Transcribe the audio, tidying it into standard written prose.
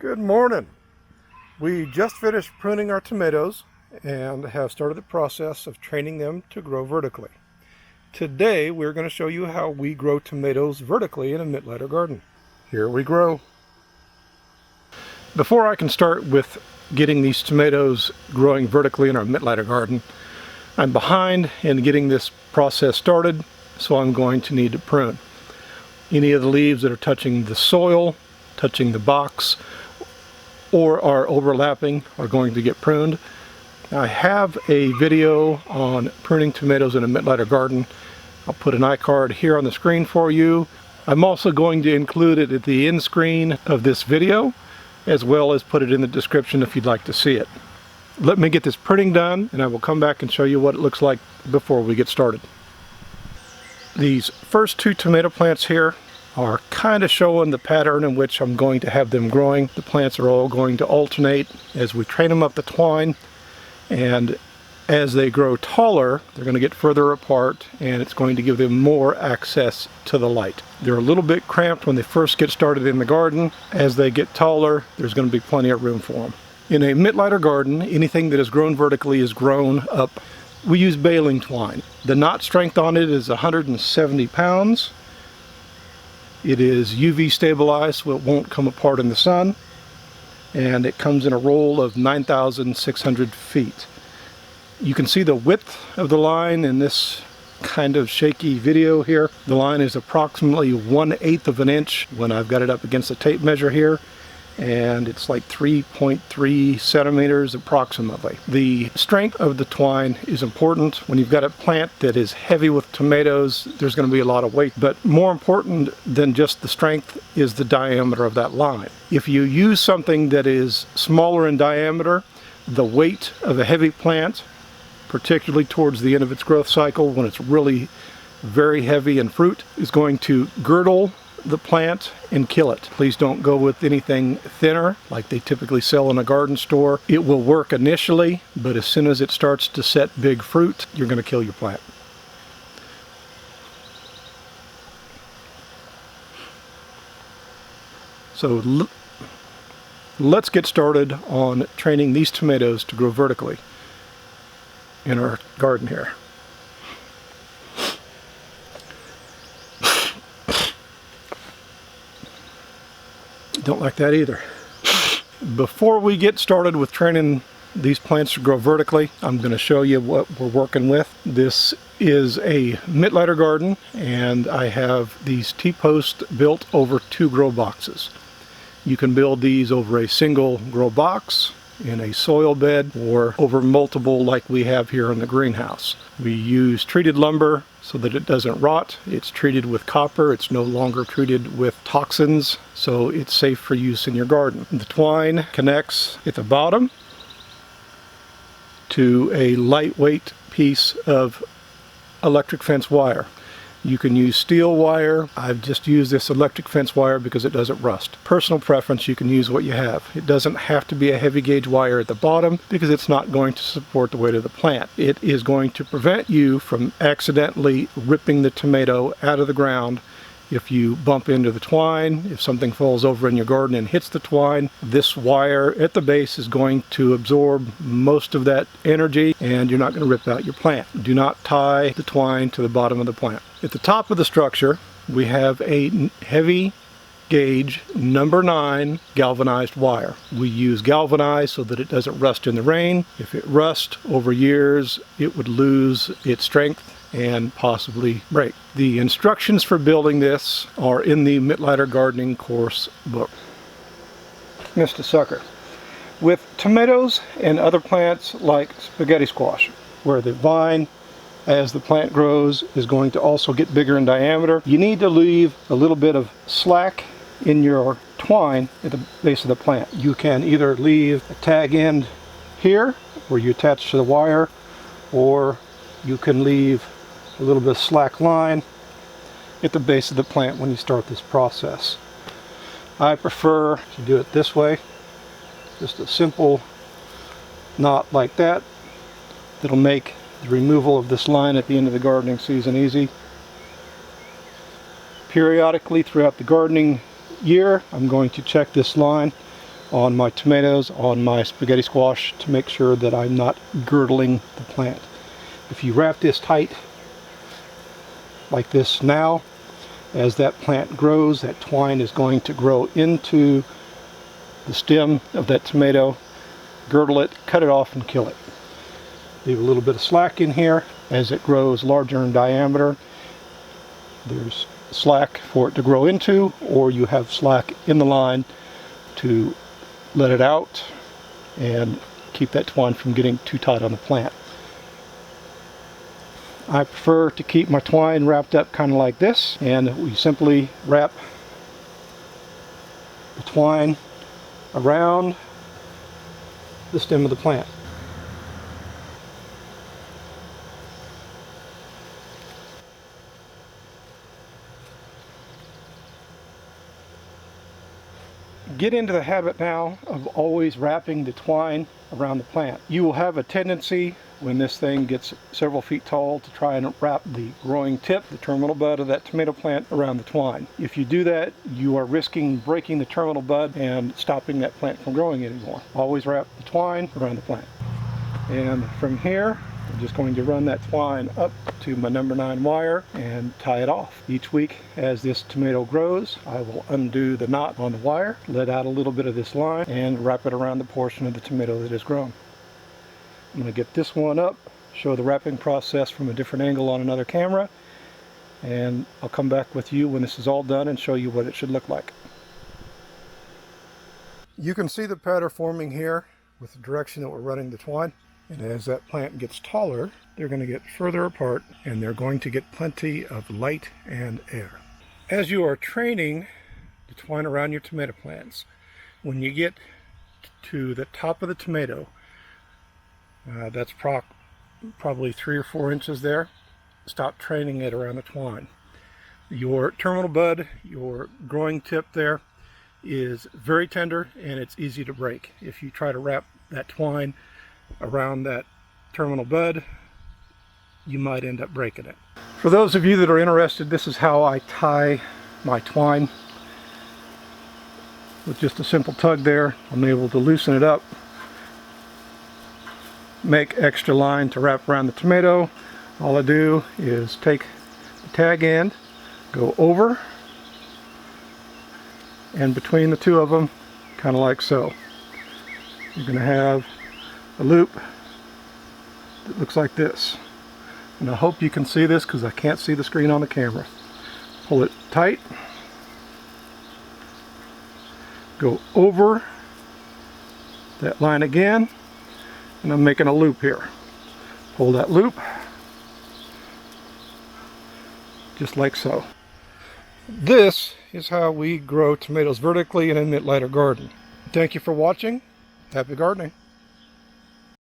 Good morning. We just finished pruning our tomatoes and have started the process of training them to grow vertically. Today we're going to show you how we grow tomatoes vertically in a Mittleider garden. Here we grow. Before I can start with getting these tomatoes growing vertically in our Mittleider garden, I'm behind in getting this process started, so I'm going to need to prune. Any of the leaves that are touching the soil, touching the box, or are overlapping are going to get pruned. I have a video on pruning tomatoes in a Mittleider garden. I'll put an iCard here on the screen for you. I'm also going to include it at the end screen of this video, as well as put it in the description if you'd like to see it. Let me get this pruning done and I will come back and show you what it looks like before we get started. These first two tomato plants here are kind of showing the pattern in which I'm going to have them growing. The plants are all going to alternate as we train them up the twine, and as they grow taller they're going to get further apart and it's going to give them more access to the light. They're a little bit cramped when they first get started in the garden. As they get taller there's going to be plenty of room for them. In a Mittleider garden, anything that is grown vertically is grown up. We use baling twine. The knot strength on it is 170 pounds. It is UV stabilized so it won't come apart in the sun, and it comes in a roll of 9,600 feet. You can see the width of the line in this kind of shaky video here. The line is approximately 1/8 of an inch when I've got it up against the tape measure here, and it's like 3.3 centimeters approximately. The strength of the twine is important. When you've got a plant that is heavy with tomatoes, there's going to be a lot of weight, but more important than just the strength is the diameter of that line. If you use something that is smaller in diameter, the weight of a heavy plant, particularly towards the end of its growth cycle when it's really very heavy in fruit, is going to girdle the plant and kill it. Please don't go with anything thinner like they typically sell in a garden store. It will work initially, but as soon as it starts to set big fruit, you're going to kill your plant. So let's get started on training these tomatoes to grow vertically in our garden here. Don't like that either. Before we get started with training these plants to grow vertically, I'm going to show you what we're working with. This is a Mittleider garden, and I have these T-posts built over 2 grow boxes. You can build these over a single grow box, in a soil bed, or over multiple like we have here in the greenhouse. We use treated lumber so that it doesn't rot. It's treated with copper. It's no longer treated with toxins, so it's safe for use in your garden. The twine connects at the bottom to a lightweight piece of electric fence wire. You can use steel wire. I've just used this electric fence wire because it doesn't rust. Personal preference, you can use what you have. It doesn't have to be a heavy gauge wire at the bottom because it's not going to support the weight of the plant. It is going to prevent you from accidentally ripping the tomato out of the ground if you bump into the twine. If something falls over in your garden and hits the twine, this wire at the base is going to absorb most of that energy and you're not going to rip out your plant. Do not tie the twine to the bottom of the plant. At the top of the structure we have a heavy gauge number 9 galvanized wire. We use galvanized so that it doesn't rust in the rain. If it rusts over years it would lose its strength and possibly break. The instructions for building this are in the Mittleider gardening course book. Missed a sucker. With tomatoes and other plants like spaghetti squash, where the vine as the plant grows is going to also get bigger in diameter, you need to leave a little bit of slack in your twine at the base of the plant. You can either leave a tag end here where you attach to the wire, or you can leave a little bit of slack line at the base of the plant when you start this process. I prefer to do it this way, just a simple knot like that. That'll make the removal of this line at the end of the gardening season easy. Periodically throughout the gardening year, I'm going to check this line on my tomatoes, on my spaghetti squash, to make sure that I'm not girdling the plant. If you wrap this tight like this now, as that plant grows, that twine is going to grow into the stem of that tomato, girdle it, cut it off, and kill it. Leave a little bit of slack in here. As it grows larger in diameter, there's slack for it to grow into, or you have slack in the line to let it out and keep that twine from getting too tight on the plant. I prefer to keep my twine wrapped up kind of like this, and we simply wrap the twine around the stem of the plant. Get into the habit now of always wrapping the twine around the plant. You will have a tendency when this thing gets several feet tall to try and wrap the growing tip, the terminal bud of that tomato plant, around the twine. If you do that, you are risking breaking the terminal bud and stopping that plant from growing anymore. Always wrap the twine around the plant. And from here, I'm just going to run that twine up to my number 9 wire and tie it off. Each week as this tomato grows, I will undo the knot on the wire, let out a little bit of this line, and wrap it around the portion of the tomato that is grown. I'm going to get this one up, show the wrapping process from a different angle on another camera, and I'll come back with you when this is all done and show you what it should look like. You can see the pattern forming here with the direction that we're running the twine. And as that plant gets taller, they're going to get further apart, and they're going to get plenty of light and air. As you are training the twine around your tomato plants, when you get to the top of the tomato, that's probably 3 or 4 inches there, stop training it around the twine. Your terminal bud, your growing tip there, is very tender and it's easy to break. If you try to wrap that twine around that terminal bud, you might end up breaking it. For those of you that are interested, this is how I tie my twine. With just a simple tug there, I'm able to loosen it up, make extra line to wrap around the tomato. All I do is take the tag end, go over, and between the two of them, kind of like so. You're going to have a loop that looks like this. And I hope you can see this because I can't see the screen on the camera. Pull it tight, go over that line again, and I'm making a loop here. Pull that loop, just like so. This is how we grow tomatoes vertically in a Mittleider garden. Thank you for watching. Happy gardening.